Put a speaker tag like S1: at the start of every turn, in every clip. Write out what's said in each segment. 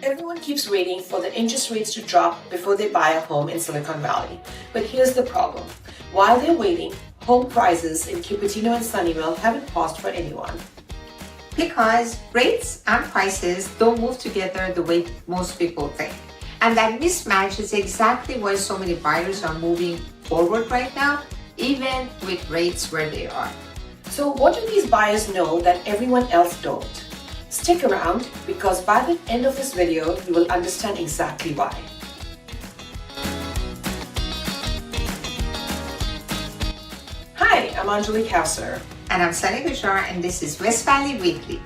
S1: Everyone keeps waiting for the interest rates to drop before they buy a home in Silicon Valley. But here's the problem. While they're waiting, home prices in Cupertino and Sunnyvale haven't paused for anyone.
S2: Because rates and prices don't move together the way most people think. And that mismatch is exactly why so many buyers are moving forward right now, even with rates where they are.
S1: So what do these buyers know that everyone else don't? Stick around because by the end of this video, you will understand exactly why. Hi, I'm Anjali Kausar.
S2: And I'm Sunny and this is West Valley Weekly.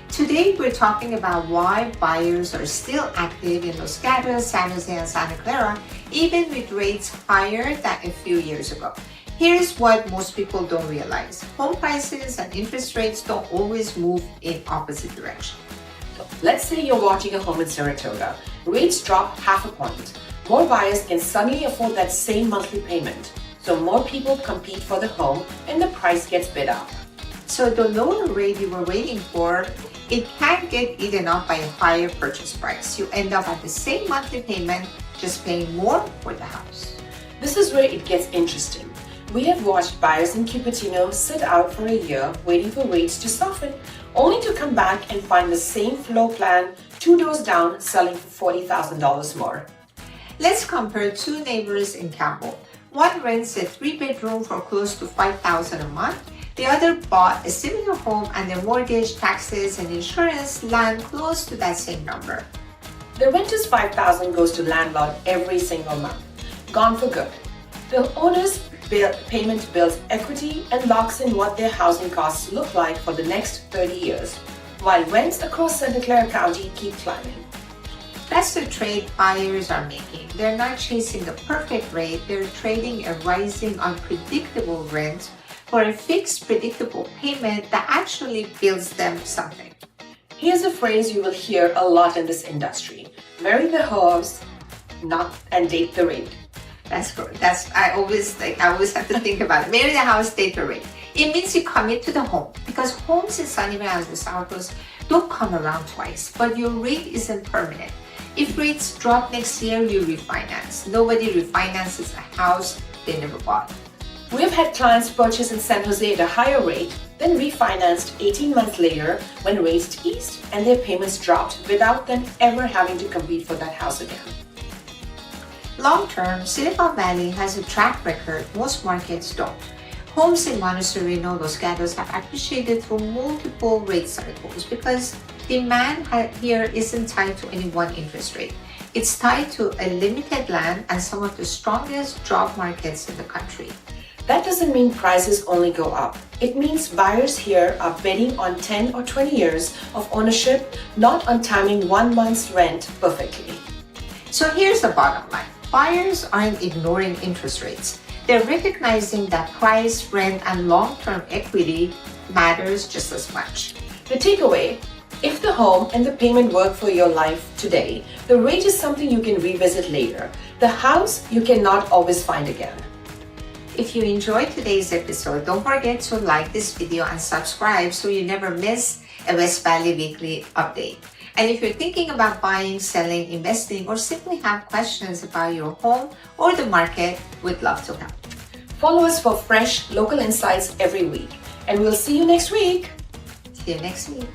S2: Today we're talking about why buyers are still active in Los Gatos, San Jose, and Santa Clara, even with rates higher than a few years ago. Here's what most people don't realize. Home prices and interest rates don't always move in opposite direction.
S1: Let's say you're watching a home in Saratoga. Rates drop half a point. More buyers can suddenly afford that same monthly payment. So more people compete for the home and the price gets bid up.
S2: So the lower rate you were waiting for, it can get eaten up by a higher purchase price. You end up at the same monthly payment, just paying more for the house.
S1: This is where it gets interesting. We have watched buyers in Cupertino sit out for a year waiting for rates to soften, only to come back and find the same floor plan 2 doors down selling for $40,000 more.
S2: Let's compare two neighbors in Campbell. One rents a 3-bedroom for close to $5,000 a month. The other bought a similar home and their mortgage, taxes, and insurance land close to that same number.
S1: The renter's $5,000 goes to landlord every single month. Gone for good. The owner's payment builds equity and locks in what their housing costs look like for the next 30 years, while rents across Santa Clara County keep climbing.
S2: That's the trade buyers are making. They're not chasing the perfect rate, they're trading a rising unpredictable rent for a fixed predictable payment that actually builds them something.
S1: Here's a phrase you will hear a lot in this industry. Marry the horse, and date the rate.
S2: I always have to think about it. Marry the house, date the rate. It means you commit to the home because homes in Sunnyvale and Los Altos don't come around twice, but your rate isn't permanent. If rates drop next year, you refinance. Nobody refinances a house they never bought.
S1: We've had clients purchase in San Jose at a higher rate, then refinanced 18 months later when rates eased and their payments dropped without them ever having to compete for that house again.
S2: Long-term, Silicon Valley has a track record most markets don't. Homes in Monte Sereno, Los Gatos have appreciated through multiple rate cycles because demand here isn't tied to any one interest rate. It's tied to a limited land and some of the strongest job markets in the country.
S1: That doesn't mean prices only go up. It means buyers here are betting on 10 or 20 years of ownership, not on timing 1 month's rent perfectly.
S2: So here's the bottom line. Buyers aren't ignoring interest rates. They're recognizing that price, rent, and long-term equity matters just as much.
S1: The takeaway, if the home and the payment work for your life today, the rate is something you can revisit later. The house you cannot always find again.
S2: If you enjoyed today's episode, don't forget to like this video and subscribe so you never miss a West Valley Weekly update. And if you're thinking about buying, selling, investing, or simply have questions about your home or the market, we'd love to help.
S1: Follow us for fresh local insights every week. And we'll see you next week.
S2: See you next week.